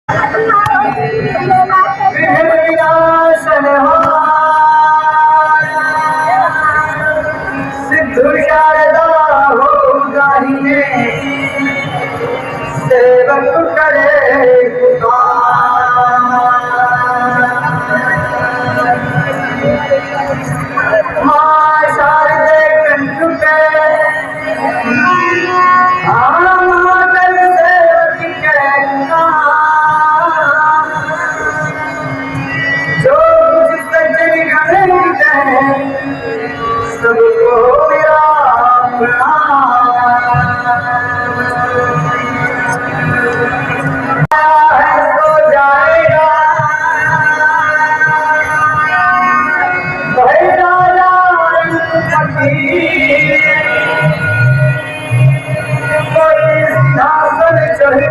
विनाशन सिद्धू शारदा हो गाहिने सेवक करे माँ शारदे कंठ पे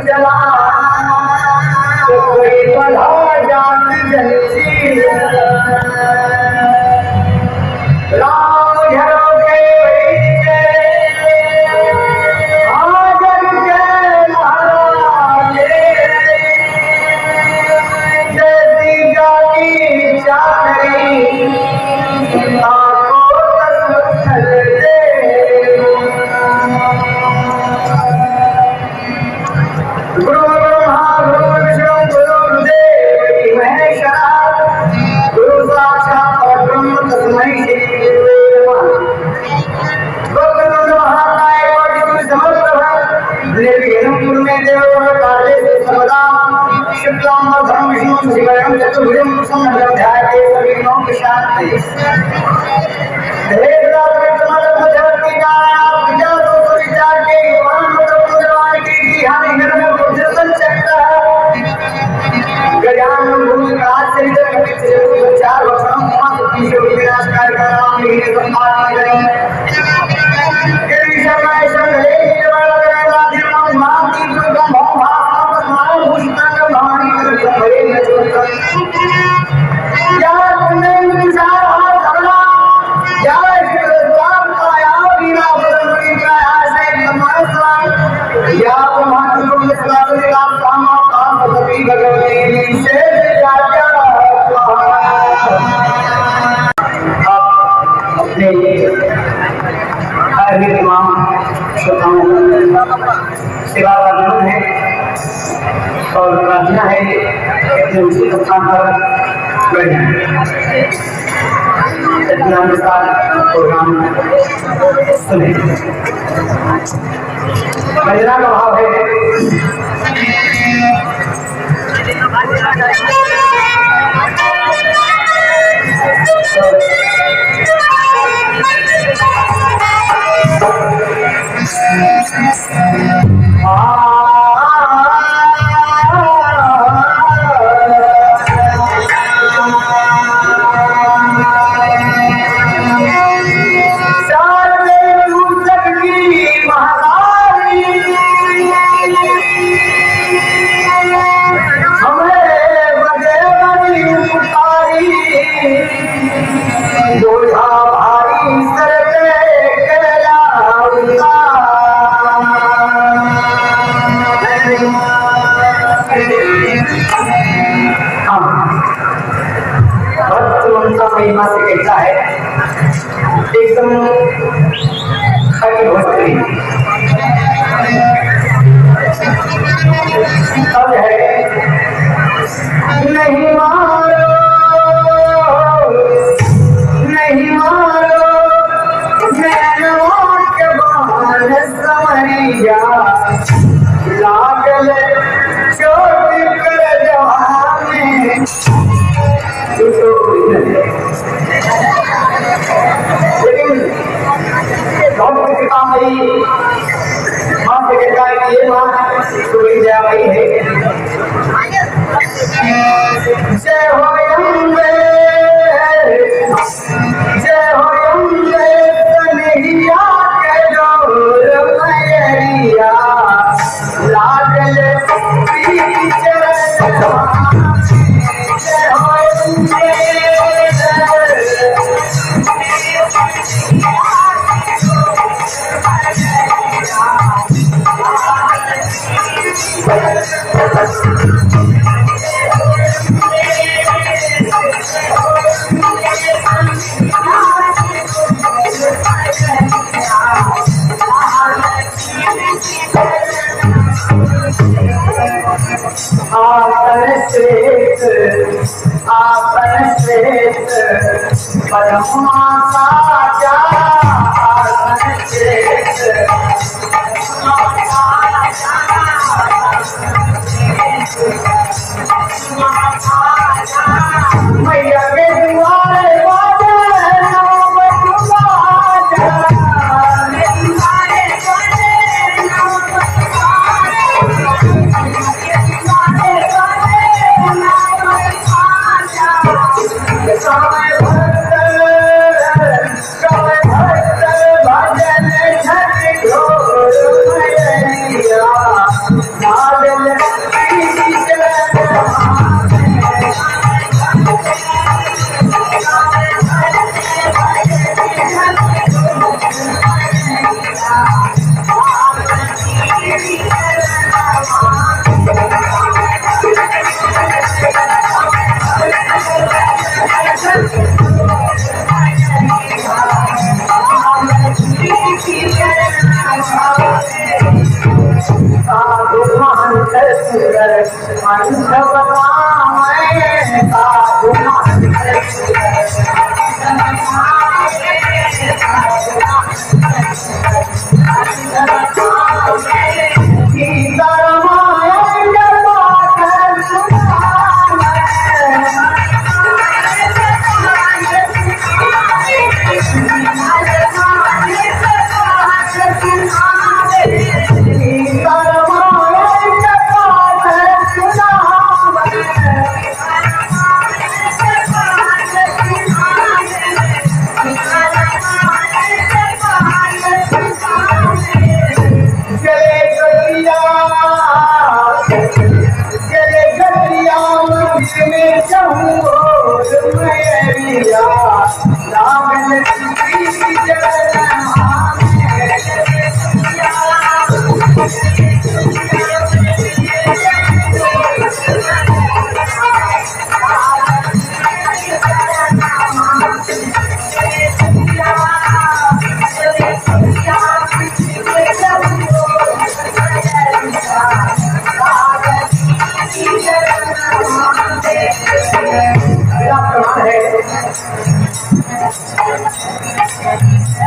चला तो कोई बढ़ा जाती राम घरों के आजन के महाराजे जैसी गाड़ी चाकरी आपको तस्वीर दे गुरु ब्रह्मा गुरु विष्णु गुरुदेव महेश्वरा गुरु साक्षात् परब्रह्म तस्मै श्री गुरुवे नमः। वक्रतुंड महाकाय कोटि समप्रभ निर्विघ्नं कुरु मे देव कार्येषु सर्वदा शुक्लां वरदं विष्णुं शशिवर्णं चतुर्भुजं प्रसन्नं ध्यायेत् सर्वविघ्नों शान्तये। तमाम श्रोताओं सेवा करना है और प्रार्थना है कि उसी स्थान पर बैठ जाए। प्रोग्राम सुने। भजना का भाव है महिमा से कहता है एकदम खड़ी भोजपुरी तब है नहीं मारो नहीं मारो नैनों के बाल संवरिया लागल चोट कर जवानी माँ से कहता है कि ये माँ तुम्हारी दया भाई है। जय हो अम्बे जय हो अम्बे कन्हैया के डोर मैया लागल जय हो अम्बे आपन श्रेष्ठ परमा साजा आपन श्रेष्ठ मैया के दुआरे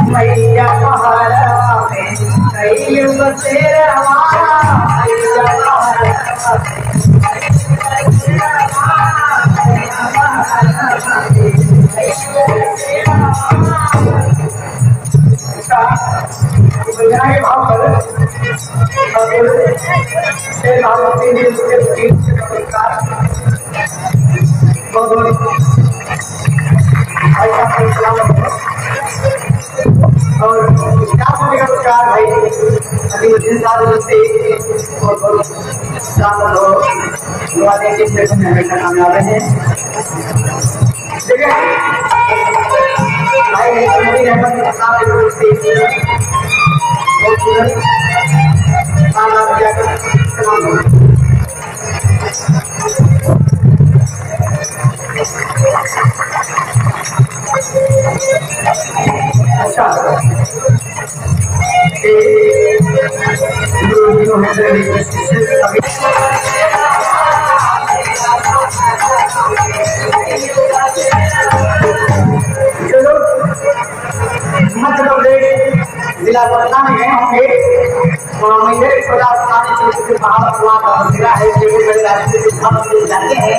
मैया पहाड़ा में कई युग तेरा और क्या बोलेगा उसका भाई अभी दिन साल से और साल हो वाले के स्टेशन में हमेशा कामयाब हैं देखिए भाई मेरी रहमत के साथ से बहुत सुंदर कामयाब किया तमाम अच्छा मध्य प्रदेश जिला पटना में गए होंगे जिला है जाते हैं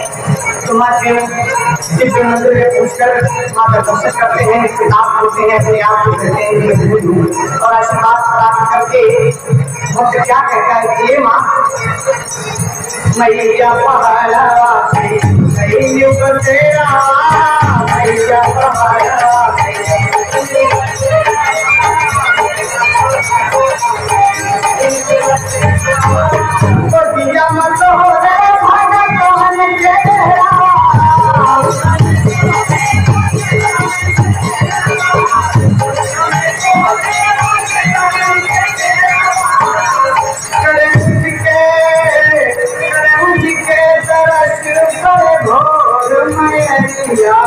तो माँ के मंदिर में पूछकर माँ का दर्शन करते हैं किताब खोलते हैं अपने आप को कहते हैं और आशीर्वाद प्राप्त करके भक्त क्या कहता है कि ये माँ मैया पहाड़ा तेरा मैया पहाड़ा दिया मत हो रे भगवान के तरस पर घोर मैया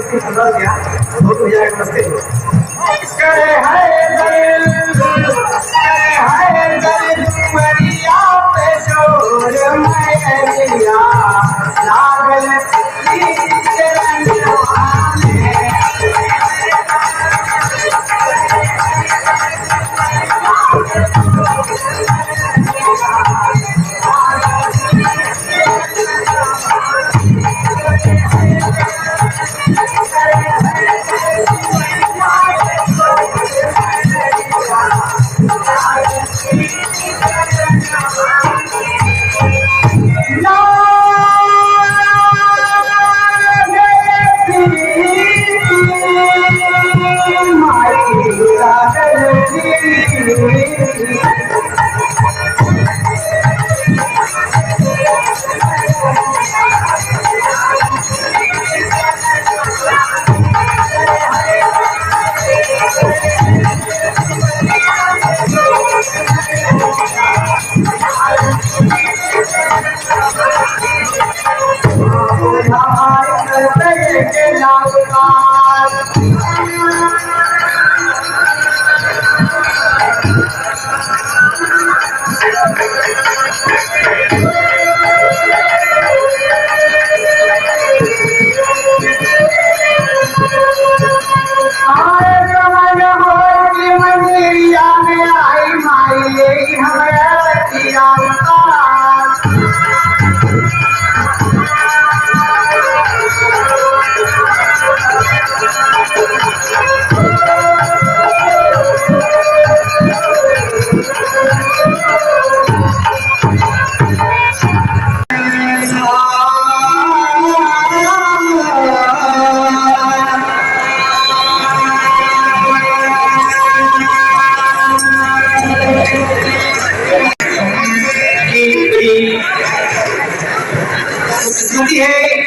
उसकी सुंदर गया बहुत हो जाएगा। नमस्ते करे है दर्द मरिया पे जोर मैया लागल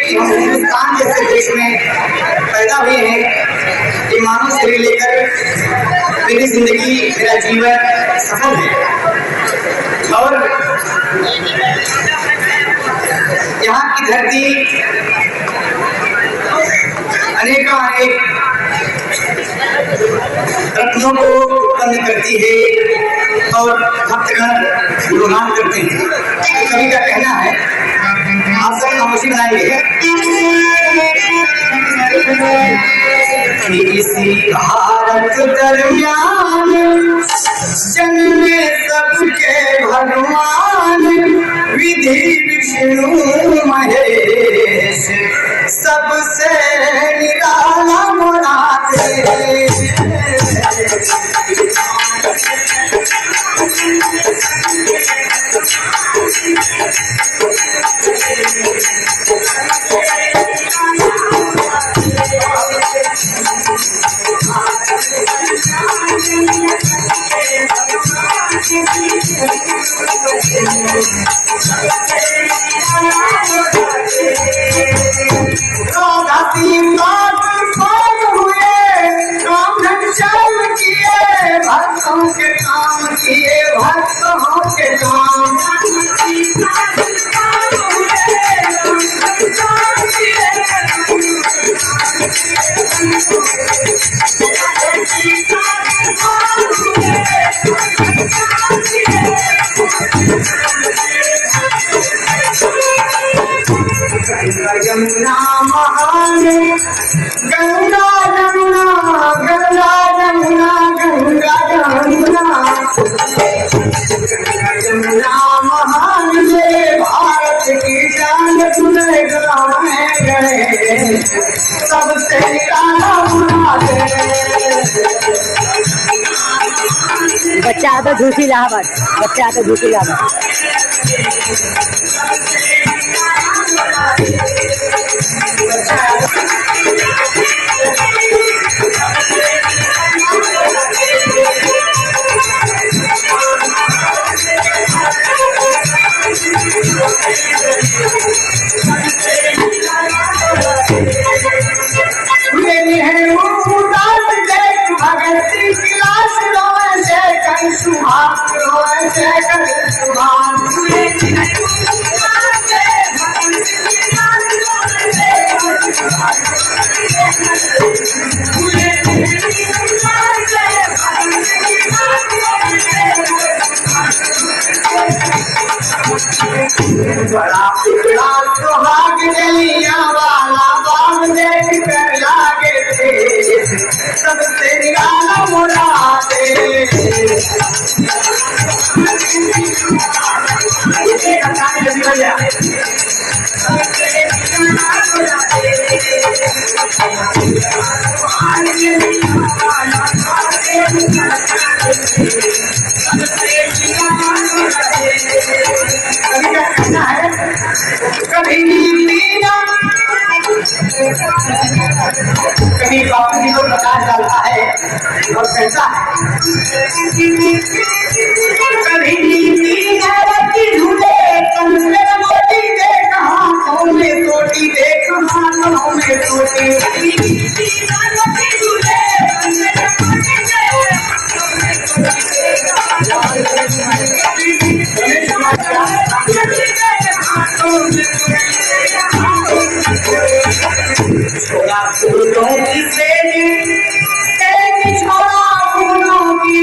हिंदुस्तान जैसे देश में पैदा हुए हैं कि मानव से लेकर मेरी जिंदगी मेरा जीवन सफल है। और यहाँ की धरती अनेक रत्नों को उत्पन्न करती है और भक्तगण गुणगान करते हैं। कवि का कहना है, आप सब खामोशी बनाएंगे। इसी भारत दरमियान जन्मे सबके भगवान, विधि विष्णु महेश सबसे निराला मुरादे। भक्तों के काम किए, भक्तों के काम यमुना महान गंगा यमुना गंगा यमुना गंगा यमुना यमुना महान से भारत की जान सुने गाने गए सबसे निराला मुरादे। बच्चा तो दूसरी इलाहाबाद, बच्चा तो दूसरी इलाहाबाद। मेरी है मुराद देख भगत की लाश रोए जय कर सुभाष रोए जय कर सुभाष। कभी पीना कभी बापू जी को प्रकाश डालता है और कहता है कभी झूले कंकर मोटी देख हाथों में सोटी देख हाथों में सोटी छोड़ा फूलों की बेली एक छोड़ा फूलों की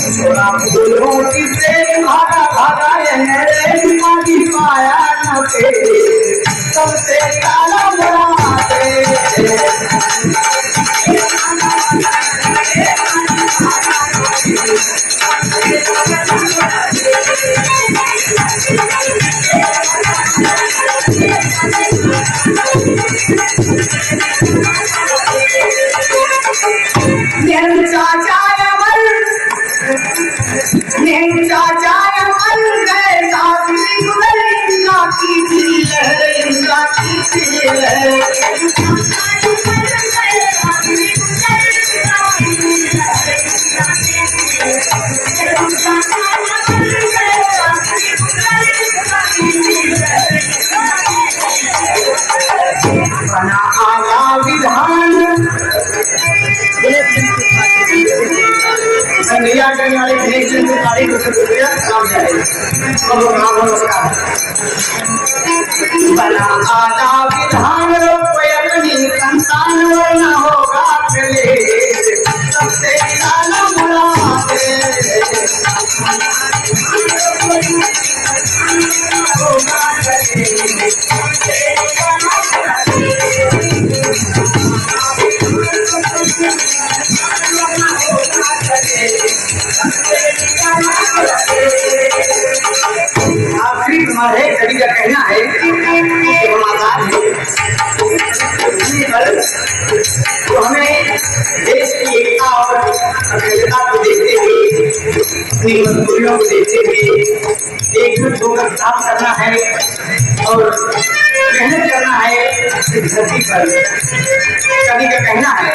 छोड़ा फूलों की बेली भागा भागा ये पानी पाया न सबसे काला बनाते बना आया विधान संध्या करने वाले कनेक्शन से तारीख को शुक्रिया सलाम नमस्कार बना आया विधान कोई अपनी संतान न होगा चले सबसे काला मुरादे आखिरी तुम्हारे कवि का कहना है कि हम आजाद तो हमें देश की एकता और अखंडता को देखते हुए अपनी मजबूरियों को देखते हुए एकजुट होकर काम करना है और मेहनत करना है इस धरती पर। कवि का कहना है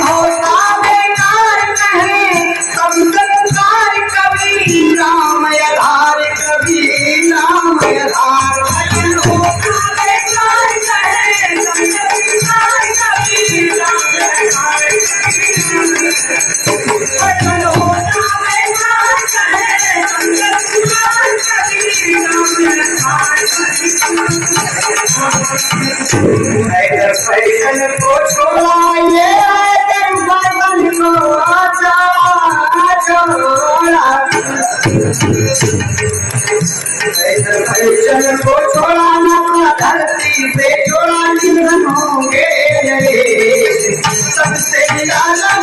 होता बेकार कहे सब संसार कवि राम आधार कवि राम आधार फैशन को छोड़ा ये फैशन को छोड़ा ना धरती पे छोड़ा निधन होंगे सबसे ज्यादा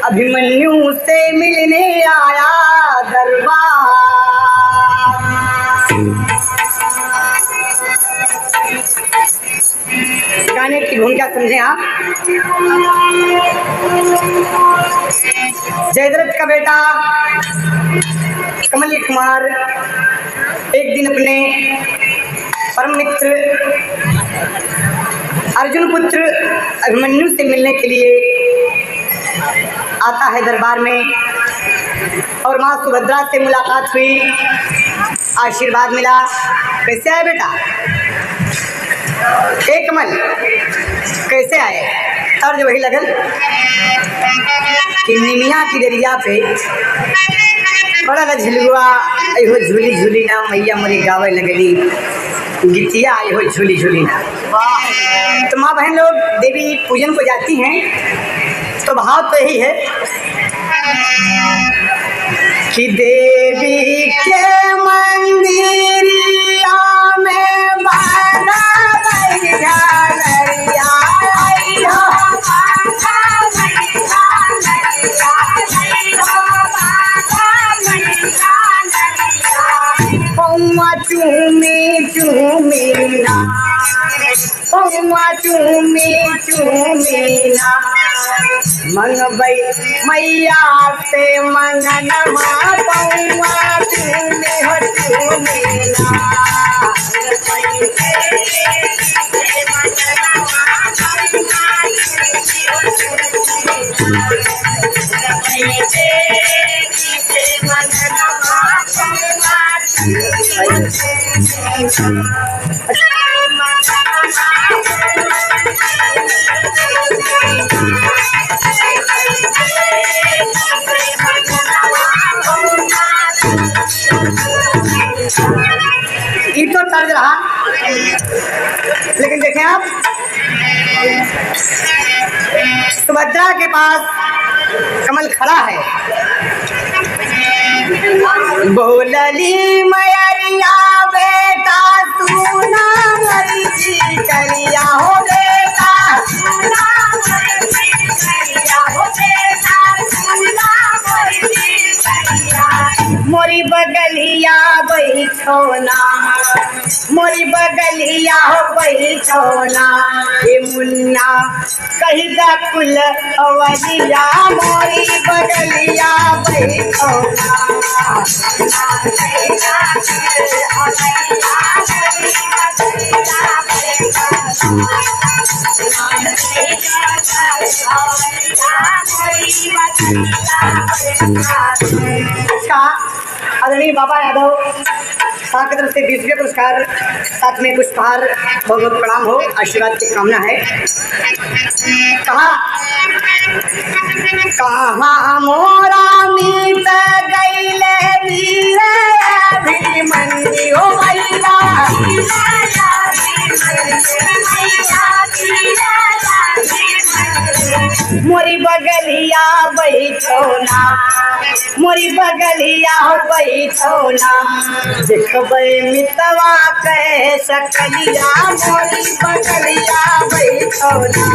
अभिमन्यु से मिलने आया दरबार। गाने की भूमिका समझे आप। जयद्रथ का बेटा कमल कुमार एक दिन अपने परम मित्र अर्जुन पुत्र अभिमन्यु से मिलने के लिए आता है दरबार में और माँ सुभद्रा से मुलाकात हुई, आशीर्वाद मिला। कैसे आए बेटा? एक कमल कैसे आए? तर्ज वही लगल कि निमिया की डरिया पे बड़ा झुलुआ हो झूली झूली ना मैया मरी गावे लगली गीतिया आई हो झूली झूली ना। तो माँ बहन लोग देवी पूजन को जाती हैं तो भाव तो यही है कि देवी के मंदिरिया में बाना बैठा नरिया चूमी चूमीना चूमी चूमीना मंगबई मैया से मंगनमा पौआ चूमी हो चूमीना। ये तो तर्ज रहा, लेकिन देखें आप सुभद्रा के पास कमल खड़ा है। बोलली मैया बेटा सुना मर्जी करिया हो बेटा सुना मर्जी करिया हो बेटा सुना मर्जी करिया। मोरी बगलिया बैठोना मोरी बगलिया हो बैठोना ये मुन्ना कही दा कुल अवलिया मोरी बगलिया बैठोना। आदरणीय बाबा यादव साहब की तरफ से 20वें पुरस्कार, साथ में पुष्पहार, बहुत बहुत प्रणाम हो, आशीर्वाद की कामना है। कहाँ मोरा मीत गईले वीर अभिमन्यु हो भैया मोरी बगलिया बैठोना मोरी बगलिया हो बैठोना देखबे मितवा कह सकलिया मोरी बगलिया बैठोना।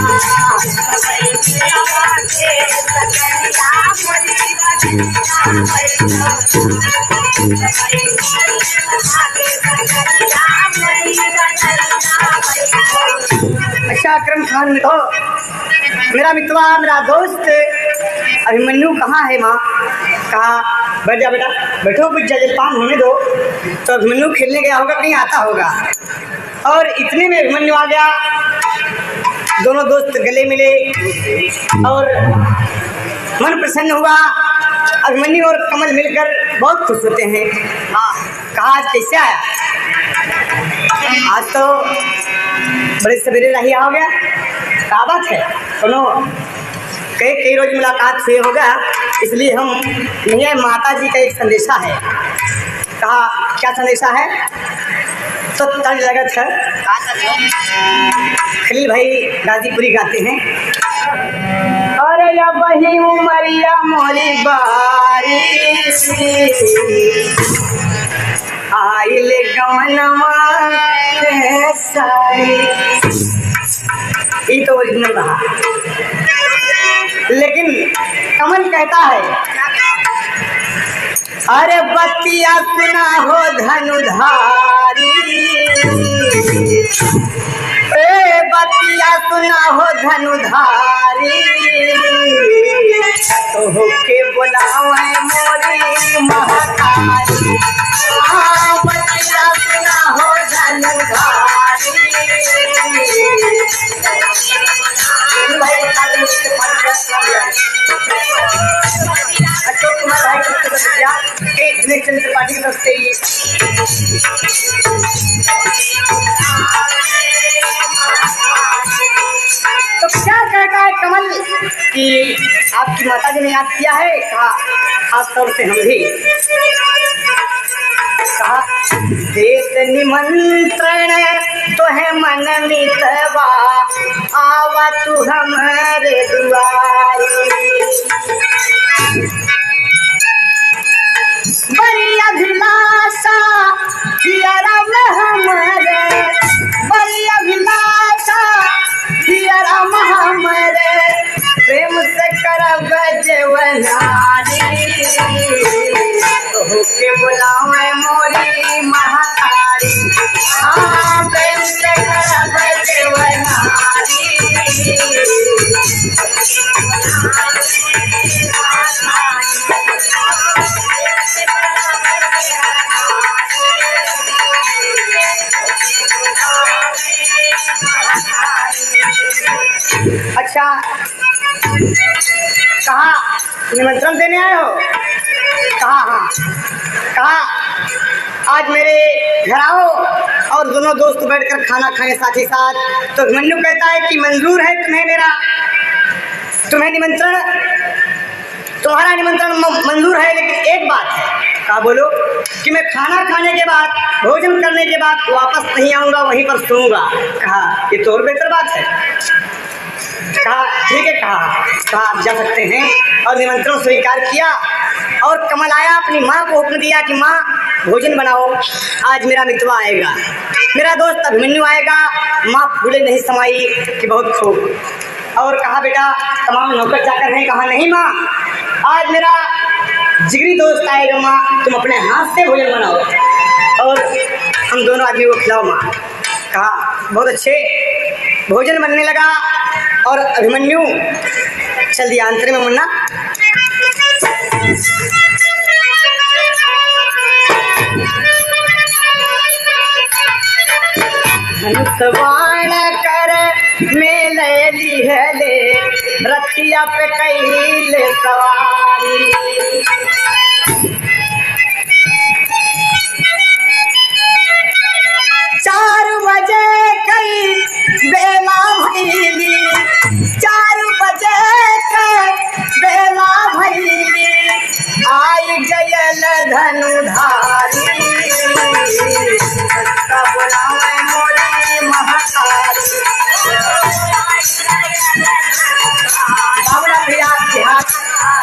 अच्छा अकरम खान मिठो मेरा मितवा मेरा दोस्त अभिमन्यु कहाँ है? माँ कहा बैठ जा बेटा बैठो, कुछ जलपान होने दो। तो अभिमन्यु खेलने गया होगा, कहीं आता होगा और इतने में अभिमन्यु आ गया। दोनों दोस्त गले मिले और मन प्रसन्न हुआ। अभिमन्यु और कमल मिलकर बहुत खुश होते हैं। हाँ कहा आज कैसे आया? आज तो बड़े सवेरे रहिया हो गया, क्या बात है? सुनो कई रोज मुलाकात हुए होगा, इसलिए हम नहीं माता जी का एक संदेशा है। कहा क्या संदेशा है? तो तर्ज लगत है, खलील भाई गाजीपुरी गाते हैं। अरे या बही उमरिया मोरी बारिश आइल गवनमा सारी। ये तो ओरिजिनल रहा। लेकिन कमल कहता है, अरे बतिया सुना हो धनुधारी, ए बतिया सुना हो धनुधारी, तो के बुलावे मोरी महाकारी। हाँ बतिया सुना हो धनुधारी। अशोक कुमार भाई त्रिपाठी की तरफ से तो क्या कहता है कमल कि आपकी माता जी ने याद किया है? कहा खास तौर से हम भी। कहा देश निमंत्रण तो है मन मितवा, आवा तू हमारे दुआरी। बड़ी अभिलाषा हियरा में हमारे, बड़ी अभिलाषा हियरा में हमारे, प्रेम से करब जवनारी, तो के बुलावे मोरी महाकारी। हाँ प्रेम से करब जवनारी। अच्छा कहा निमंत्रण देने आए हो? कहा हाँ। कहा आज मेरे घर आओ और दोनों दोस्त बैठकर खाना खाएं साथ ही साथ। तो अभिमन्यु कहता है कि मंजूर है तुम्हें निमंत्रण, तुम्हारा निमंत्रण मंजूर है, लेकिन एक बात है। कहा बोलो? कि मैं खाना खाने के बाद, भोजन करने के बाद वापस नहीं आऊँगा, वहीं पर सोऊंगा। कहा ये तो और बेहतर बात है। कहा ठीक है। कहा आप जा सकते हैं। और निमंत्रण स्वीकार किया और कमल आया, अपनी माँ को हुक्म दिया कि माँ भोजन बनाओ, आज मेरा मितवा आएगा, मेरा दोस्त अभिमन्यु आएगा। माँ फूले नहीं समाई कि बहुत खूब। और कहा बेटा तमाम नौकर चाकर हैं? कहा नहीं माँ, आज मेरा जिगरी दोस्त आएगा माँ, तुम अपने हाथ से भोजन बनाओ और हम दोनों आदमी को खिलाओ माँ। कहा बहुत अच्छे। भोजन बनने लगा और अभिमन्यु चल दिया अंतरे में मुन्ना। धनुष्वाण कर मेले लिहले, रतिया पे कैले सवारी। 4 बजे कई बेला भैली, 4 बजे बेला भैली, आई गयल धनुधारी, बुलावे मोरी महाकारी। बाबूराम भैया बिहार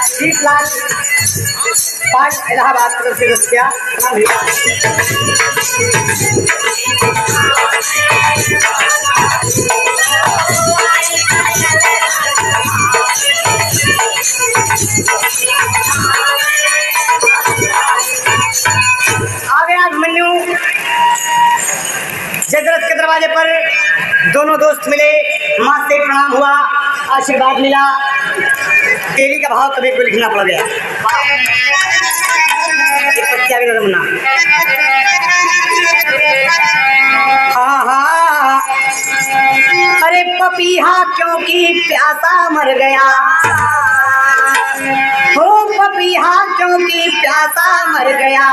30 लाख पाठ इलाहाबाद तरफ से रुपया। आ गया अभिमन्यु। जयद्रथ के दरवाजे पर दोनों दोस्त मिले, माँ से प्रणाम हुआ, आशीर्वाद मिला। देवी का भाव कभी को लिखना पड़ गया। हाँ अरे पपीहा क्योंकि प्यासा मर गया, हो पपीहा क्योंकि प्यासा मर गया,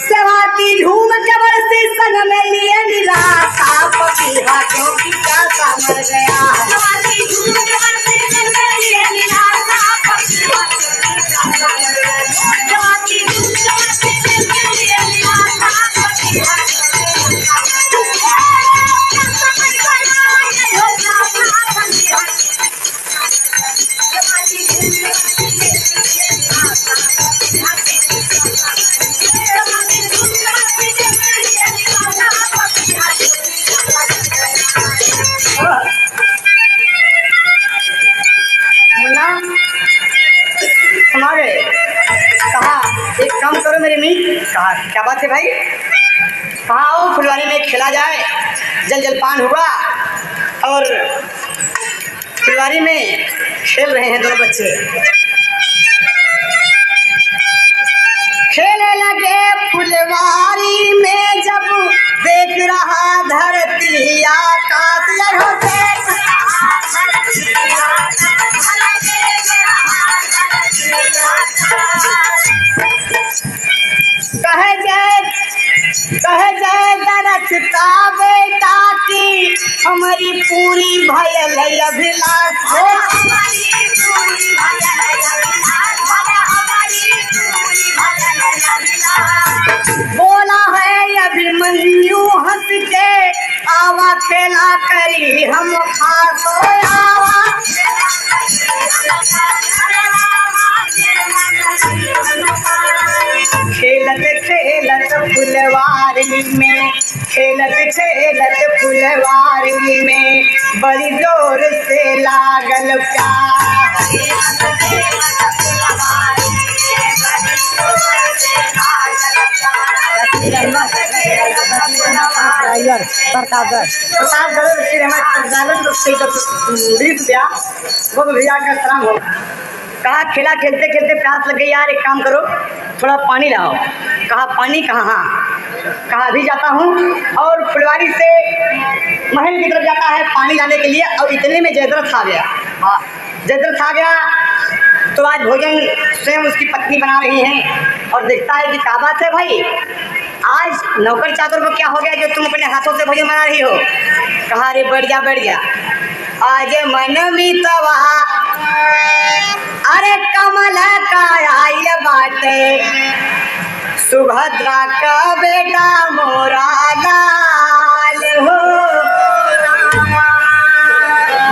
सवाती झूम जबर से संग में लिए निराशा, पपीहा क्योंकि प्यासा मर गया, सवाती झूम जबर से संग में लिए निराशा, पपीहा क्योंकि प्यासा मर गया, सवाती झूम जबर से संग में लिए निराशा, पपीहा खिला जाए। जल जलपान हुआ और फुलवारी में खेल रहे हैं दोनों बच्चे। खेलने लगे फुलवारी में जब देख रहा धरती आकाश कहे जय दरस का बेटा की हमारी पूरी भयल अभिलाष हो। बोला है अभिमन्यु हंस के आवा खेला करी हम खासो आवा। खेलत खेलत फुलवारी में फुलवारी में बड़ी जोर से लागल प्यार। भैया का सलाम हो। कहा खेला खेलते खेलते प्यास लग गई यार, एक काम करो थोड़ा पानी लाओ। कहा पानी कहाँ? हाँ कहा अभी जाता हूँ। और फुलवारी से महल की तरफ जाता है पानी लाने के लिए और इतने में जयद्रथ आ गया। हाँ जयद्रथ आ गया तो आज भोजन स्वयं उसकी पत्नी बना रही हैं और देखता है कि क्या बात है भाई, आज नौकर चाकर को क्या हो गया जो तुम अपने हाथों से भोजन बना रही हो? कहा अरे बढ़ जा आज मन मीतवा अरे कमल का आइल बाटे सुभद्रा का बेटा मोरा लाल हो।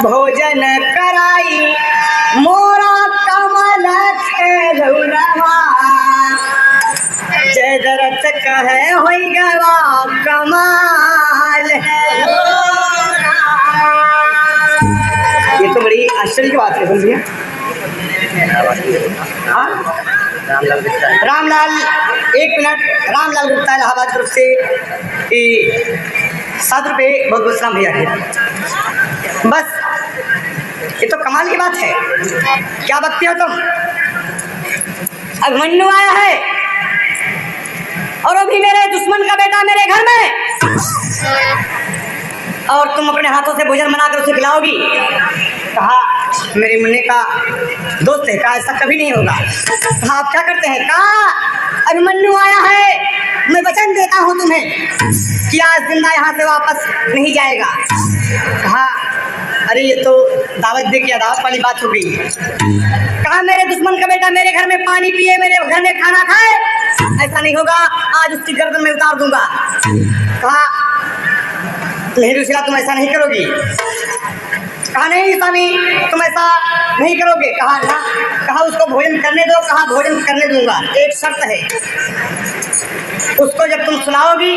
भोजन कराई मोरा कमल खेलुनवा जय दरथ कहे होई गवा कमाल। ये तो बड़ी आश्चर्य की बात है भैया। रामलाल एक मिनट, रामलाल गुप्ता इलाहाबाद तरफ से 7 रुपये बहुत बहुत सलाम भैया के। बस ये तो कमाल की बात है। क्या बकती हो तुम? अभिमन्यु आया है और अभी मेरे दुश्मन का बेटा मेरे घर में और तुम अपने हाथों से भोजन बनाकर उसे खिलाओगी। कहा मेरे मुन्ने का दोस्त है, कहा ऐसा कभी नहीं होगा। कहा आप क्या करते हैं? कहा अभिमन्यु आया है, मैं वचन देता हूँ तुम्हें कि आज जिंदा यहाँ से वापस नहीं जाएगा। कहा अरे ये तो दावत दे के दावत वाली बात हो गई। कहा मेरे दुश्मन का बेटा मेरे घर में पानी पिए, मेरे घर में खाना खाए, ऐसा नहीं होगा, आज उसकी गर्दन में उतार दूंगा। कहा नहीं रुशिला तुम ऐसा नहीं करोगी। कहा नहीं स्वामी तुम ऐसा नहीं करोगे। कहा ना, कहा उसको भोजन करने दो। कहा भोजन करने दूंगा, एक शर्त है, उसको जब तुम सुनाओगी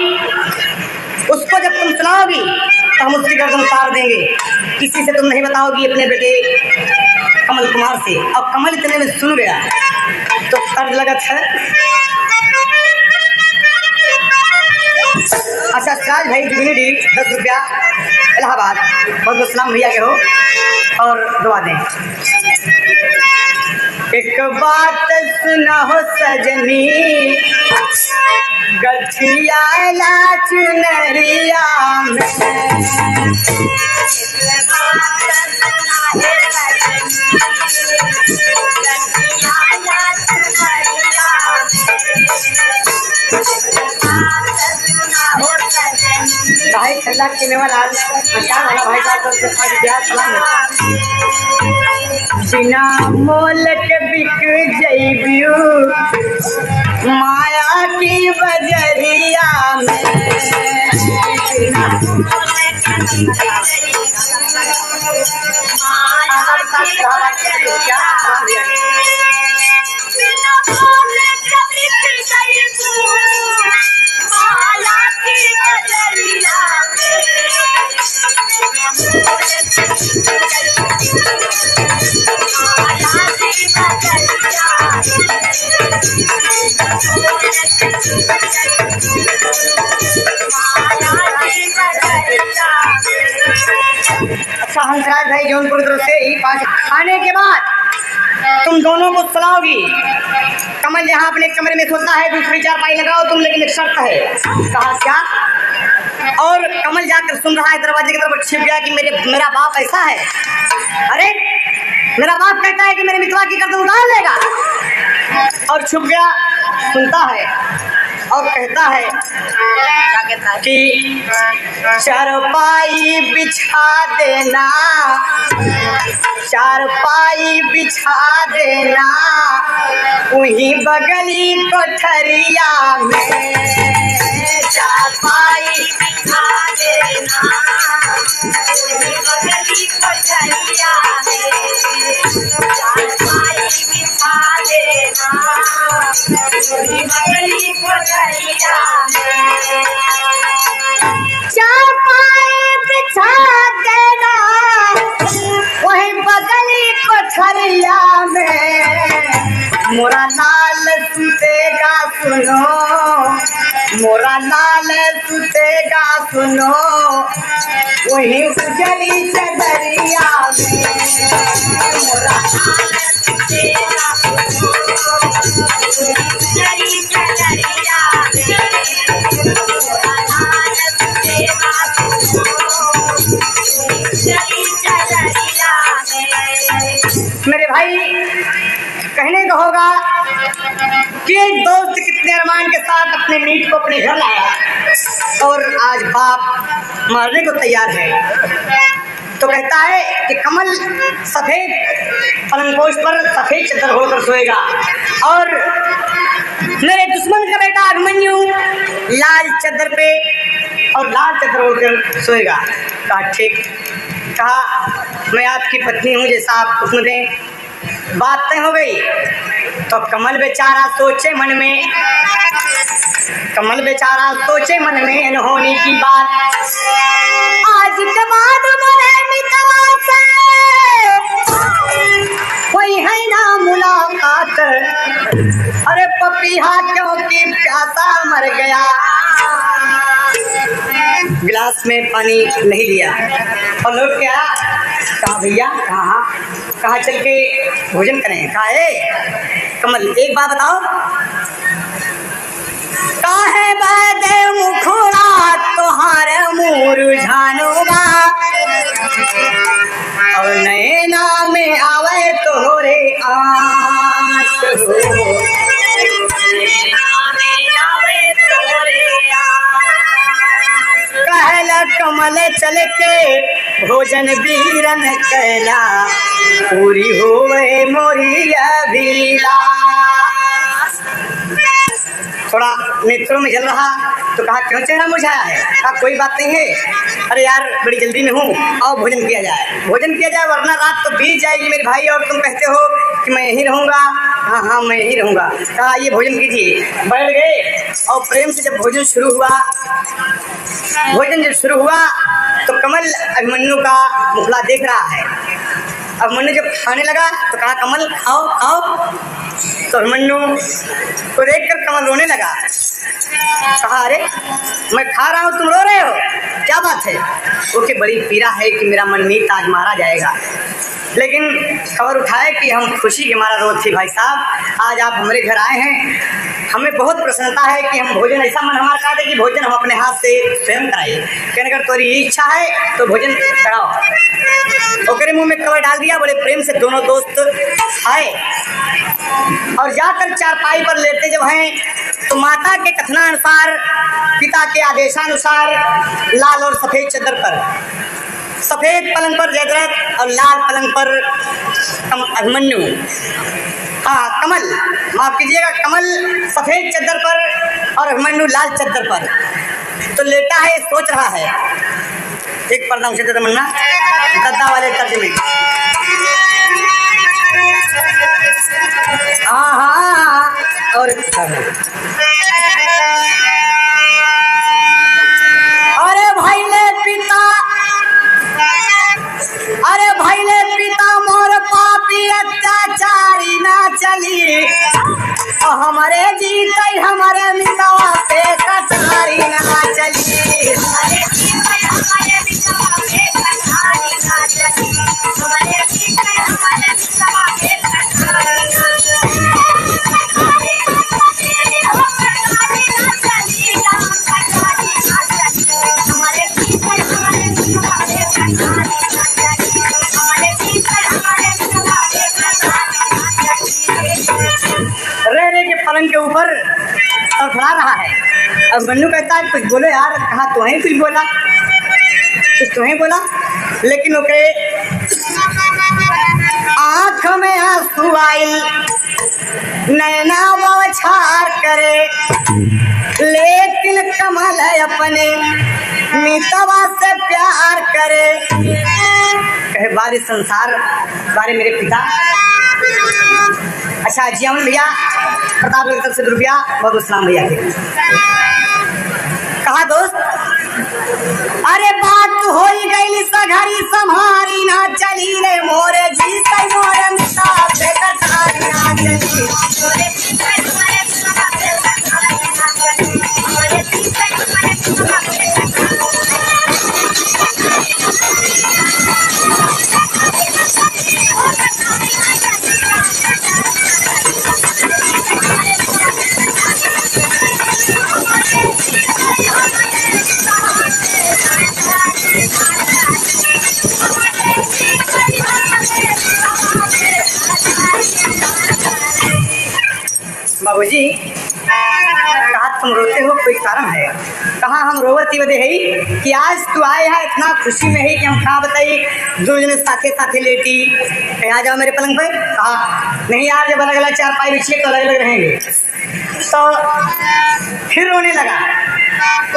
तो हम उसकी गर्दन उतार देंगे। किसी से तुम नहीं बताओगी, अपने बेटे कमल कुमार से। अब कमल इतने में सुन गया तो तर्ज लगत है। अच्छा राज भाई जुगनी 10 रुपया इलाहाबाद बहुत बहुत सलाम भैया के हो और दुआ दें। एक बात सुना हो सजनी गठिया चुनरिया में, भाई खल्ला के वाला भाई बिना मोल के बिक जइबियू माया की बजरिया में। अच्छा हंसराज भाई जौनपुर की तरफ से ही 5 खाने के बाद तुम दोनों को सुलाओगी। कमल यहाँ अपने कमरे में सोता है, दूसरी चारपाई लगाओ तुम, लेकिन एक शर्त है। कहा क्या? और कमल जाकर सुन रहा है, दरवाजे की तरफ छिप गया कि मेरा बाप ऐसा है। अरे मेरा बाप कहता है कि मेरे मित्रवा की गर्दन उतार लेगा, और छुप गया, सुनता है और कहता है, क्या कहता है कि चारपाई बिछा देना, चारपाई बिछा देना वहीं बगली कोठरिया में, चारपाई बिछा देना वहीं बगली कोठरिया में, चारपाई बिछा देना वहीं बगली कोठरिया में, चारपाई बिछा देना वहीं बगली कोठरिया में, मोरा लाल सुतेगा सुनो, मोरा लाल सुतेगा सुनो वहीं उजली चदरिया में, मोरा लाल सुतेगा सुनो उजली चदरिया में, मोरा लाल सुतेगा सुनो उजली चदरिया में। मेरे भाई कहने को होगा कि एक दोस्त कितने अरमान के साथ अपने मीट को अपने घर लाया और आज बाप मारने को तैयार है। तो कहता है कि कमल सफेद पलंगपोश पर सफेद चादर होकर सोएगा और मेरे दुश्मन का बेटा अभिमन्यु लाल चादर पे और लाल चादर होकर सोएगा। कहा ठीक। कहा मैं आपकी पत्नी हूँ, जैसा आप हुक्म दें। बात तय हो गई। तो कमल बेचारा सोचे मन में, कमल बेचारा सोचे मन में अनहोनी की बात, आज के बाद मोरे मितवा से कोई है ना मुलाकात, अरे पपीहा क्योंकि प्यासा मर गया, गिलास में पानी नहीं लिया और लौट के आया। कहा भैया कहाँ चल के भोजन करें? कहा है कमल एक बात बताओ, काहे बादे मुखड़ा तोहार मुरझानुगा और नैना में आवे तोरे आँख हो, कहला कमल चल के भोजन बीरन कहला पूरी होवे मोरी अभिलाष। थोड़ा नेत्रों में जल रहा तो कहा क्यों चेहरा मुरझाया है? कहा कोई बात नहीं है, अरे यार बड़ी जल्दी में हूँ, आओ भोजन किया जाए, भोजन किया जाए वरना रात तो बीत जाएगी मेरे भाई, और तुम कहते हो कि मैं यहीं रहूँगा। हाँ मैं यहीं रहूँगा। कहा ये भोजन कीजिए। बैठ गए और प्रेम से जब भोजन शुरू हुआ, भोजन जब शुरू हुआ तो कमल अभिमन्यु का मुखड़ा देख रहा है। अभिमन्यु जब खाने लगा तो कहा कमल खाओ खाओ, तो अभिमन्यु को देखकर कमल रोने लगा। कहा अरे मैं खा रहा हूँ तुम रो रहे हो, क्या बात है? ओके बड़ी पीड़ा है कि मेरा मनमीत आज मारा जाएगा, लेकिन खबर उठाए कि हम खुशी के मारा रोज थी। भाई साहब आज आप हमारे घर आए हैं, हमें बहुत प्रसन्नता है कि हम भोजन ऐसा मन हमारा चाहते हैं कि भोजन हम अपने हाथ से स्वयं कराइए। कहने अगर तुम्हारी इच्छा है तो भोजन कराओ। ओकरे मुंह में कवर डाल दिया, बड़े प्रेम से दोनों दोस्त आए और जाकर चारपाई पर लेटे जब हैं तो माता के कथनानुसार, पिता के आदेशानुसार लाल और सफेद चादर पर, सफेद पलंग पर जयद्रथ और लाल पलंग पर अभिमन्यु, हाँ कमल, माफ कीजिएगा, कमल सफेद चादर पर और अभिमन्यु लाल चादर पर तो लेटा है, सोच रहा है। एक पर्दा उसे दे मन्ना गद्दा वाले तर्जुमे। हाँ और अरे भाई ले पिता, अरे भाई ले पिता मोर पापी अत्याचारी ना चली, हमारे जीत हमारे मितवा पे कटारी ना चली, हमारे जीत हमारे मितवा पे कटारी ना घबरा रहा है। अब मन्नू कहता है कुछ बोलो यार, कहा तो ही कुछ बोला, कुछ तो ही बोला, लेकिन वो कहे आँख में आंसू आई नैना बौछार करे, लेकिन कमल है अपने मितवा से प्यार करे। कहे बारे संसार, बारे मेरे पिता। अच्छा जी अमन भैया, प्रताप की तरफ से रुपया बहुत सलाम भैया के। कहा दोस्त, अरे बात हो गई सघरी संहारी ना चली रे मोरे जी तै मोरे मिता से कटारी ना चली। बाबूजी कहा तुम रोते हो, कोई कारण है? कहा हम रोवती वजह है कि आज तू आए है इतना खुशी में है कि हम कहाँ बताइए दो जने साथे साथे लेटी। कहा जाओ मेरे पलंग पे। कहा नहीं यार, जब अलग अलग चारपाई बिछिए तो अलग अलग रहेंगे। तो फिर रोने लगा,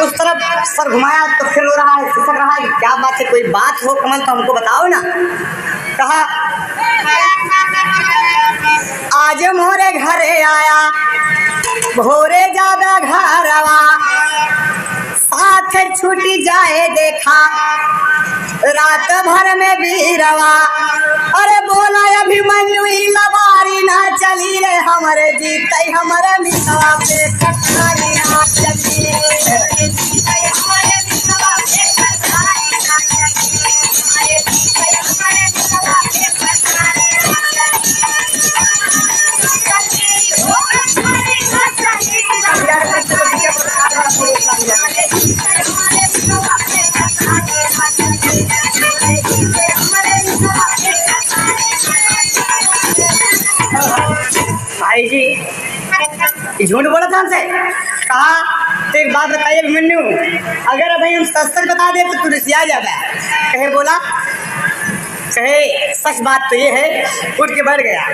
उस तरफ सर घुमाया तो फिर रो रहा है, खिसक रहा है कि क्या बात है, कोई बात हो कमल तो हमको बताओ ना। कहा आज मोरे घरे आया भोरे ज्यादा घरवा, साथ छूटी जाए देखा रात भर में बीरवा। अरे बोला अभिमन्यु लबारी ना चली रे हमारे जीते हमारे मितवा पे कटारी ना चली। भाई जी झूठ बोला था हमसे। कहा तो एक बात बताइए अभिमन्यु, अगर अभी हम सच सच बता दे तो तू रिसिया जाता है। कहे बोला, कहे सच बात तो ये है, उठ के बैठ गया।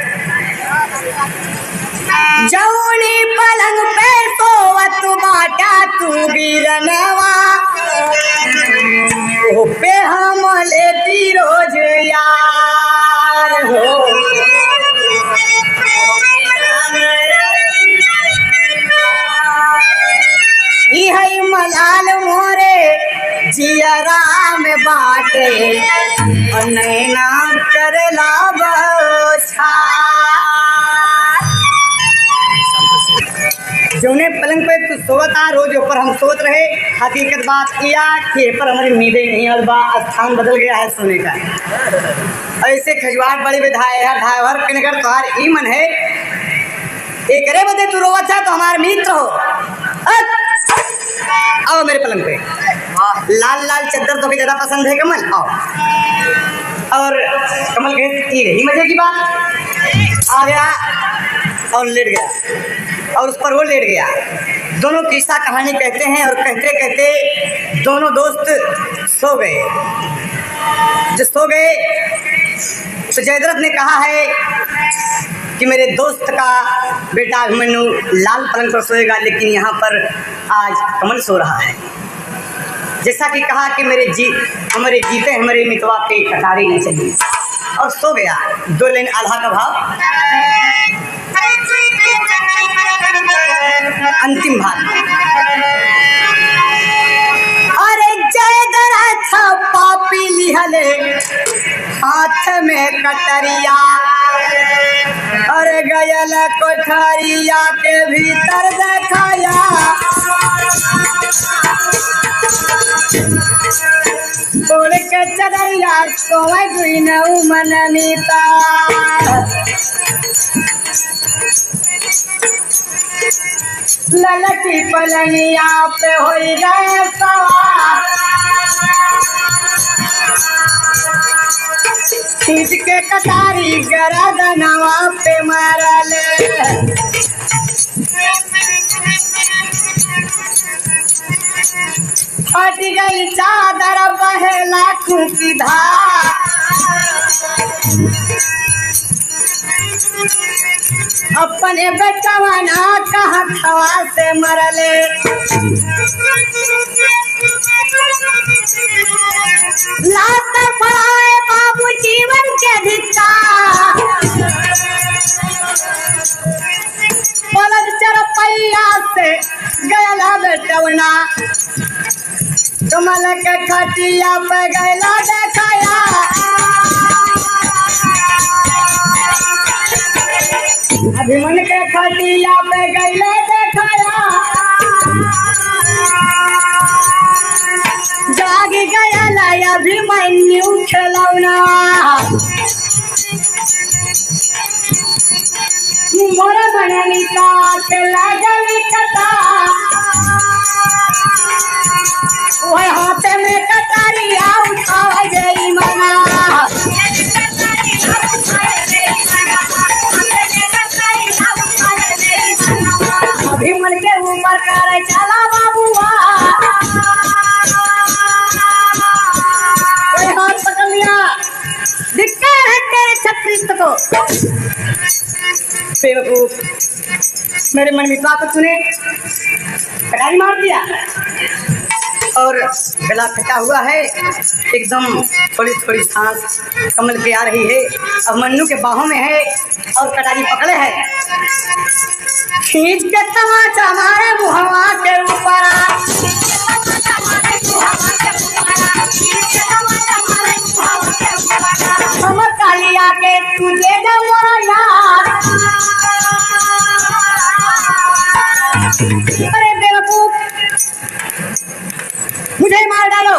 जौनी पलंग पे सोवत बाटा तू गिरनवा, ओ पे हम लेती रोज यार हो। यही मलाल मोरे जियरा में बाटे नैना करला बछा। जौने पलंग पे तू सोवत आ रोज ऊपर हम सोत रहे, हकीकत बात किया कि पर हमारी नींदें नहीं और स्थान बदल गया है सोने का। ऐसे खजवाट बड़ी विधाय है ड्राइवर किनकर तुम्हार ई मन है एक रे बदे तू रोवत है तो हमारे मित्र हो। आओ मेरे पलंग पे, लाल लाल चद्दर तो भी ज्यादा पसंद है कमल, आओ। और कमल कहे रही मजे की बात, आ गया और लेट गया और उस पर वो लेट गया। दोनों किस्सा कहानी कहते हैं और कहते कहते दोनों दोस्त सो गए। जो सो गए तो जयद्रथ ने कहा है कि मेरे दोस्त का बेटा अभिमन्यु लाल पलंग पर सोएगा, लेकिन यहाँ पर आज कमल सो रहा है। जैसा कि कहा कि हमारे जीते हमारे मितवा पे कटारी नहीं चली, और सो गया। दो लाइन आधा का भाव, अंतिम भाग। अरे जयद्रथ पापी लिहले हाथ में कटरिया, अरे गयल कोठरिया के भीतर देखाया। तोड़ के चदरिया सोए गुई नऊ मन मीता, ललकी पलंगिया पे हो गए सवार। खींच के कटारी गरदनवा पे मारल, फट गई चादर बहे लाखों की धार। अपने बेटवाना कहाँ खवा से मरले, लात पड़ाए बाबू जीवन के धिक्कार। पलट चरपैया से गया बेटवना, कमल के खटिया पे गैला देखाया। अभिमन के खटिया पे गैले देखाया, जाग गया लाया अभिमन्यु खिलौना। मोर बननिका के लागल कटा, वह हाथ में कटारिया उठा गई मना। अभिमन के ऊपर करे चला बाबुआ, हाथ पकड़ लिया, दिक्कत है तेरे छत्तीस को। बेवकूफ, मेरे मन में बात सुने, कटारी मार दिया और गला फटा हुआ है एकदम, थोड़ी थोड़ी सांस कमल की आ रही है। अब मन्नू के बाहों में है और कटारी पकड़े है, खींच के तमाचा मारे मुहवा के ऊपर। हमर कालिया के तुझे दे मोरा यार। अरे बेवकूफ, मुझे मार डालो,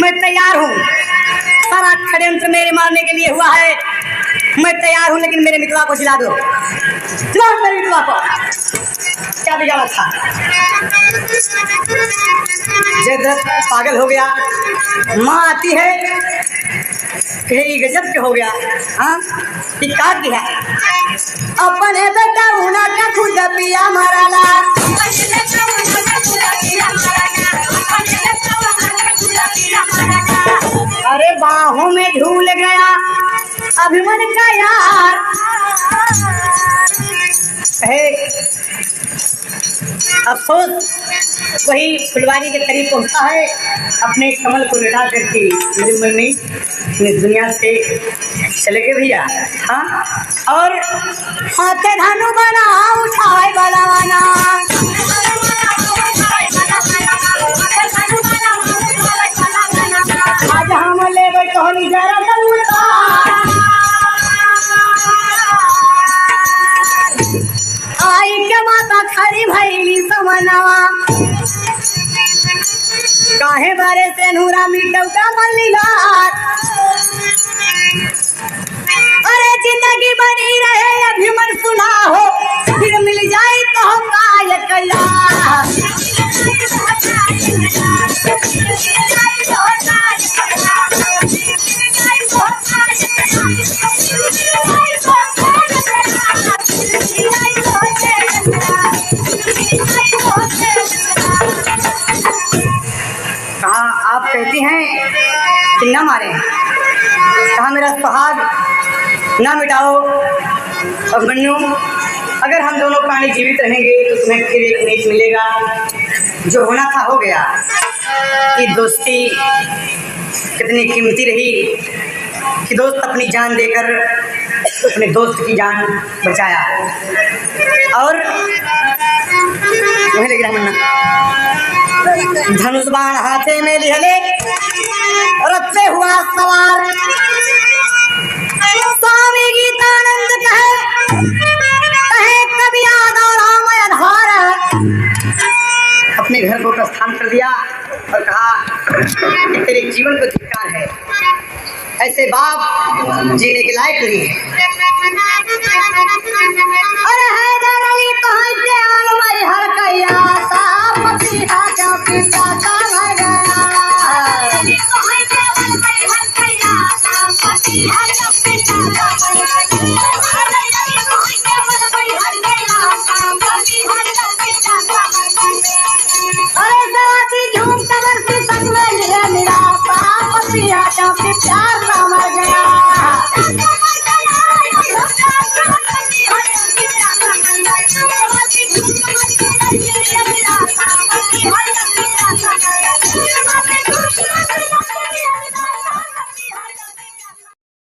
मैं तैयार हूँ। सारा षड्यंत्र मेरे मारने के लिए हुआ है, मैं तैयार हूँ, लेकिन मेरे मित्रवा को जिला दो। जिलाओ मेरे मित्रवा को, क्या बिगाड़ा था। जयद्रथ पागल हो गया, माँ आती है, कहीं गजब के हो गया। हाँ, ये का किया अपने बेटा उना का खुद पिया माराला। अरे बाहों में झूल गया अभिमन का यार है। अफसोस वही फुलवारी के करीब पहुंचता है, अपने कमल को लटा करके मेरी मम्मी इस दुनिया से चले गए भैया। हाँ, और हाथे धानु बना उठाए बलवाना। आज हम ले बैठोनी जरा दलुता, आई के माता खड़ी भैली समनवा। काहे बारे से नूरा मिटौ का मल्लीलार। अरे जिंदगी बनी रहे अभिमन सुना हो, फिर मिल जाए तो हम गायक यार। कहा आप कहती हैं कि न मारे, कहा मेरा सुहाग ना मिटाओ। और मन्नू, अगर हम दोनों प्राणी जीवित रहेंगे तो तुम्हें फिर एक नीच मिलेगा। जो होना था हो गया। कि दोस्ती कितनी कीमती रही कि दोस्त अपनी जान देकर अपने दोस्त की जान बचाया। और वही लग रहा मन्ना, धनुष बाण हाथे में लिहले रथ पे हुआ सवार। स्वामी गीतानंद कहे कभी याद और राम आधार। अपने घर को प्रस्थान कर दिया और कहा कि तेरे जीवन को धिक्कार है, ऐसे बाप जीने के लायक नहीं है। अरे हैदर अली तो है आलमरी हर कैया साहब पतिहा क्या पिता का भगा। Happy